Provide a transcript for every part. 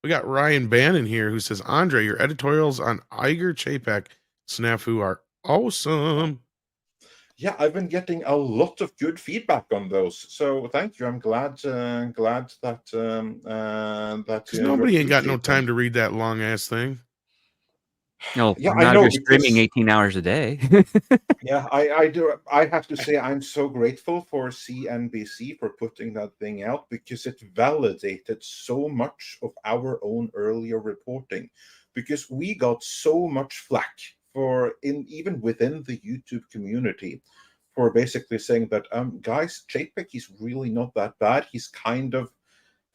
We got Ryan Bannon here who says, Andre, your editorials on Iger Chapek snafu are awesome. Yeah, I've been getting a lot of good feedback on those, so thank you. I'm glad that Because nobody ain't got no time to read that long ass thing. No, yeah, not I know. If you're streaming 18 hours a day. Yeah, I do. I have to say I'm so grateful for CNBC for putting that thing out, because it validated so much of our own earlier reporting, because we got so much flack even within the YouTube community for basically saying that guys, Chapek, he's really not that bad. He's kind of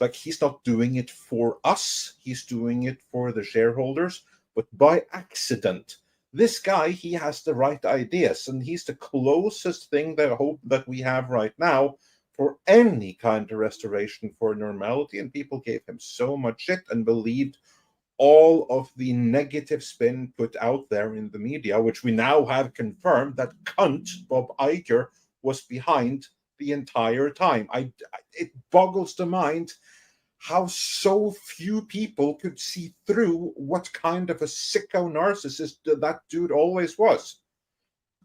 like, he's not doing it for us, he's doing it for the shareholders, but by accident. This guy, he has the right ideas, and he's the closest thing that we have right now for any kind of restoration for normality. And people gave him so much shit and believed all of the negative spin put out there in the media, which we now have confirmed that cunt Bob Iger was behind the entire time. It boggles the mind how so few people could see through what kind of a sicko narcissist that dude always was.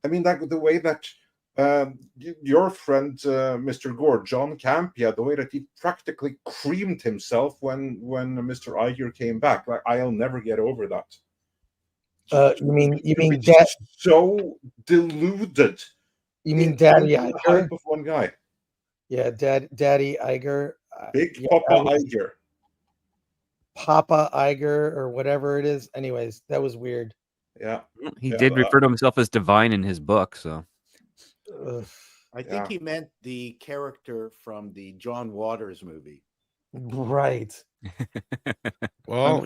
I mean, the way that your friend, Mr. Gore, John Campia, the way that he practically creamed himself when Mr. Iger came back, like, I'll never get over that. You mean so deluded? You mean Daddy Iger? The hype of one guy. Yeah, Daddy Iger. Big Papa Iger. Papa Iger or whatever it is. Anyways, that was weird. Yeah. He did refer to himself as divine in his book, so. I think he meant the character from the John Waters movie. Right. Well,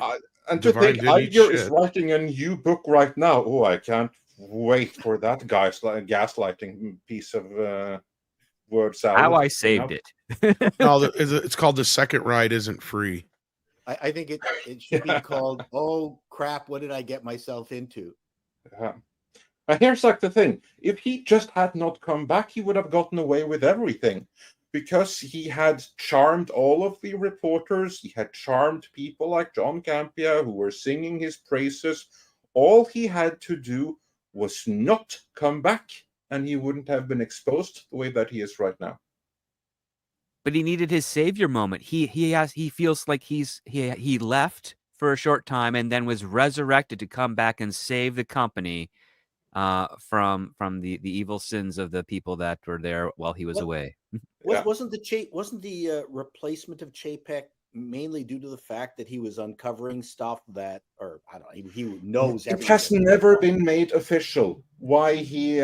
and to think Iger is writing a new book right now. Oh, I can't wait for that gaslighting piece of word salad. How I saved it. No, it's called The Second Ride Isn't Free. I think it should be called, oh crap, what did I get myself into? Yeah. Here's like the thing. If he just had not come back, he would have gotten away with everything, because he had charmed all of the reporters. He had charmed people like John Campia who were singing his praises. All he had to do was not come back, and he wouldn't have been exposed the way that he is right now. But he needed his savior moment. He feels like he left for a short time and then was resurrected to come back and save the company from the evil sins of the people that were there while he was away. Wasn't the replacement of Chapek mainly due to the fact that he was uncovering stuff that, or I don't know, he knows it has never been made official why he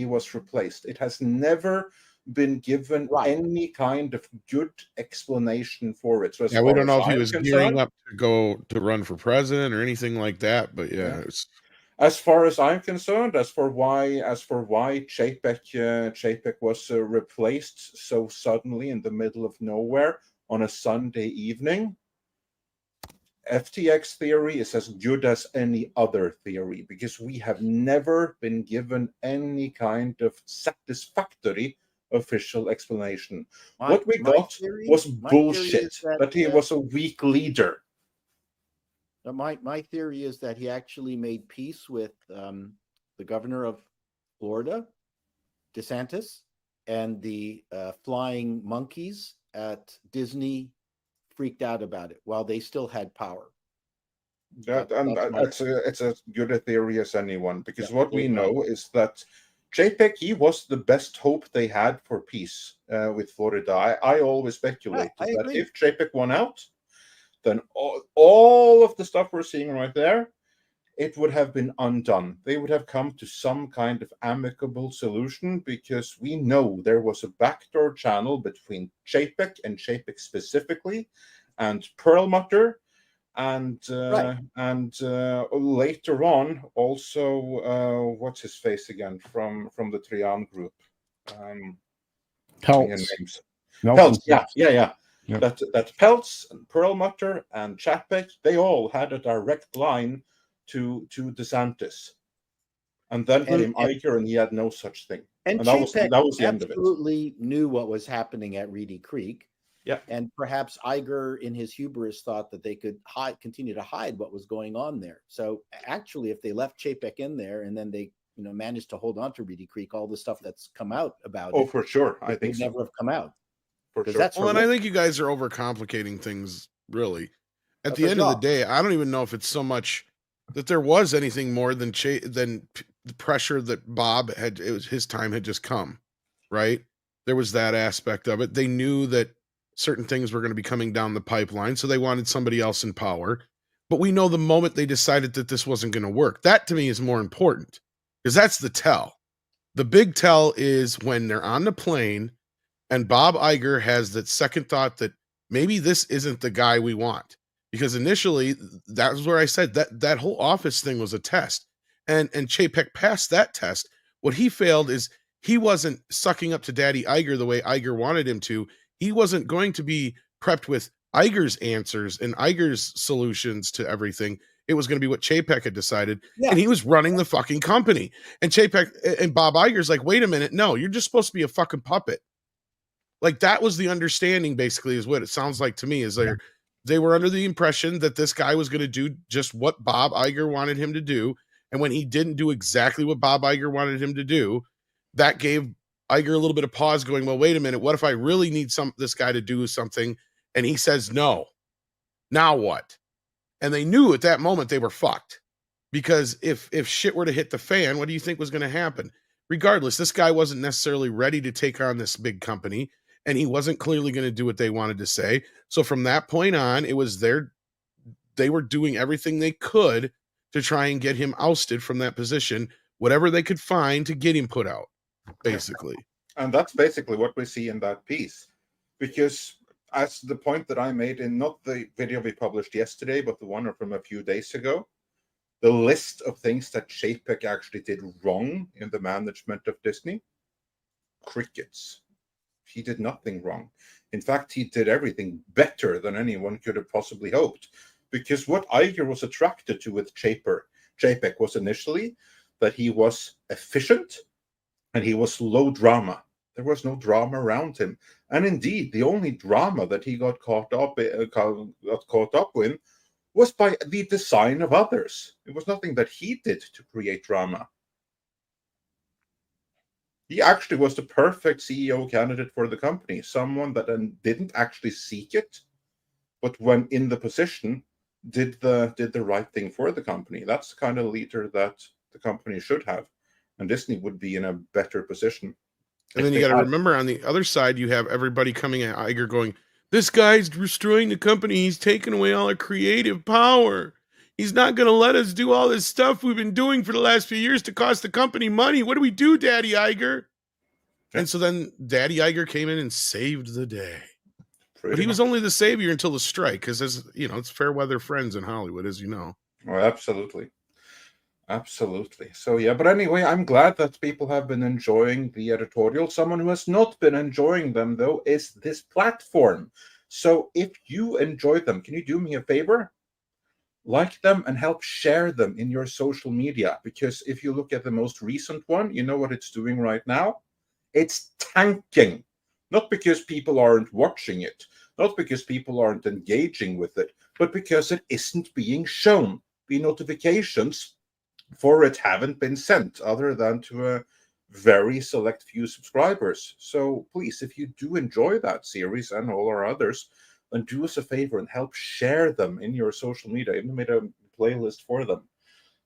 was replaced. It has never been given any kind of good explanation for it. So we don't know if he was gearing up to run for president or anything like that, but as far as I'm concerned, as for why Chapek was replaced so suddenly in the middle of nowhere on a Sunday evening, FTX theory is as good as any other theory, because we have never been given any kind of satisfactory official explanation. What we got was bullshit, that he was a weak leader. My theory is that he actually made peace with the governor of Florida, DeSantis, and the flying monkeys at Disney freaked out about it while they still had power. It's as good a theory as anyone, because what we know is that Chapek, he was the best hope they had for peace with Florida. I always speculated that if Chapek won out, then all of the stuff we're seeing right there, it would have been undone. They would have come to some kind of amicable solution, because we know there was a backdoor channel between Chapek and Chapek specifically, and Perlmutter, and later on also what's his face again from the Trian group, Peltz. Yeah. That Peltz and Perlmutter and Chapek, they all had a direct line to DeSantis, and then came Iger, and he had no such thing. And that was the end of it. Absolutely knew what was happening at Reedy Creek, Yeah. And perhaps Iger, in his hubris, thought that they could continue to hide what was going on there. So actually, if they left Chapek in there and then they, managed to hold on to Reedy Creek, all the stuff that's come out about Oh, it, for sure. I it think would so. never have come out. For Because sure. that's Well, and I horrific. think you guys are overcomplicating things, really. At That's the our end of the job. day, I don't even know if it's so much that there was anything more than the pressure that Bob had. It was his time had just come, right? There was that aspect of it. They knew that certain things were going to be coming down the pipeline, so they wanted somebody else in power. But we know the moment they decided that this wasn't going to work, that to me is more important, because that's the tell. The big tell is when they're on the plane and Bob Iger has that second thought that maybe this isn't the guy we want. Because initially, that was where I said that whole office thing was a test. And Chapek passed that test. What he failed is he wasn't sucking up to Daddy Iger the way Iger wanted him to. He wasn't going to be prepped with Iger's answers and Iger's solutions to everything. It was going to be what Chapek had decided. Yeah. And he was running the fucking company. And Chapek and Bob Iger's like, wait a minute, no, you're just supposed to be a fucking puppet. Like, that was the understanding, basically, is what it sounds like to me, is they were under the impression that this guy was going to do just what Bob Iger wanted him to do. And when he didn't do exactly what Bob Iger wanted him to do, that gave Iger a little bit of pause, going, well, wait a minute, what if I really need this guy to do something and he says no? Now what? And they knew at that moment they were fucked, because if shit were to hit the fan, what do you think was going to happen? Regardless, this guy wasn't necessarily ready to take on this big company, and he wasn't clearly going to do what they wanted to say. So from that point on, it was they were doing everything they could to try and get him ousted from that position, whatever they could find to get him put out, basically. And that's basically what we see in that piece. Because as the point that I made in not the video we published yesterday, but the one from a few days ago, the list of things that Chapek actually did wrong in the management of Disney, crickets. He did nothing wrong. In fact, he did everything better than anyone could have possibly hoped. Because what Iger was attracted to with Chapek was initially that he was efficient and he was low drama. There was no drama around him. And indeed, the only drama that he got caught up with was by the design of others. It was nothing that he did to create drama. He actually was the perfect CEO candidate for the company, someone that didn't actually seek it, but when in the position, did the right thing for the company. That's the kind of leader that the company should have, and Disney would be in a better position. And then you got to remember, on the other side, you have everybody coming at Iger going, this guy's destroying the company. He's taking away all our creative power. He's not going to let us do all this stuff we've been doing for the last few years to cost the company money. What do we do, Daddy Iger? Yeah. And so then Daddy Iger came in and saved the day. But he was only the savior until the strike, because, as you know, it's fair weather friends in Hollywood, as you know. Oh, absolutely. Absolutely. So, yeah, but anyway, I'm glad that people have been enjoying the editorial. Someone who has not been enjoying them, though, is this platform. So if you enjoy them, can you do me a favor? Like them and help share them in your social media. Because if you look at the most recent one, you know what it's doing right now? It's tanking. Not because people aren't watching it, not because people aren't engaging with it, but because it isn't being shown. The notifications for it haven't been sent, other than to a very select few subscribers. So please, if you do enjoy that series and all our others, then do us a favor and help share them in your social media. I even made a playlist for them.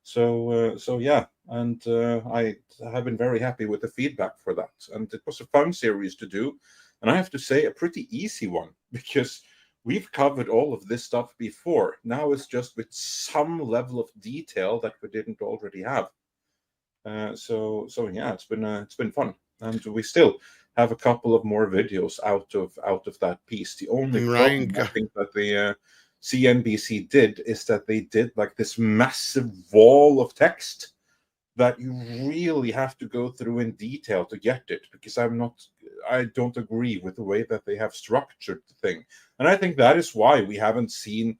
So yeah, and I have been very happy with the feedback for that. And it was a fun series to do. And I have to say, a pretty easy one, because we've covered all of this stuff before. Now it's just with some level of detail that we didn't already have. So yeah, it's been fun, and we still have a couple of more videos out of that piece. The only problem I think that the CNBC did is that they did like this massive wall of text that you really have to go through in detail to get it, because I don't agree with the way that they have structured the thing. And I think that is why we haven't seen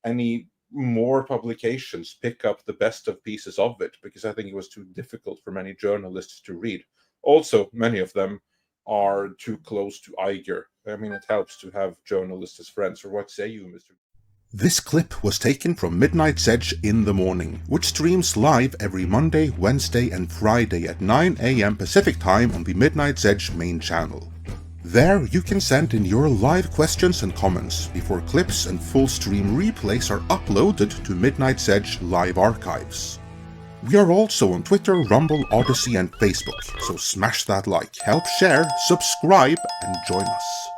any more publications pick up the best of pieces of it, because I think it was too difficult for many journalists to read. Also, many of them are too close to Iger. I mean, it helps to have journalists as friends. Or what say you, Mr.? This clip was taken from Midnight's Edge in the Morning, which streams live every Monday, Wednesday and Friday at 9 AM Pacific Time on the Midnight's Edge main channel. There you can send in your live questions and comments before clips and full stream replays are uploaded to Midnight's Edge live archives. We are also on Twitter, Rumble, Odyssey and Facebook, so smash that like, help share, subscribe and join us.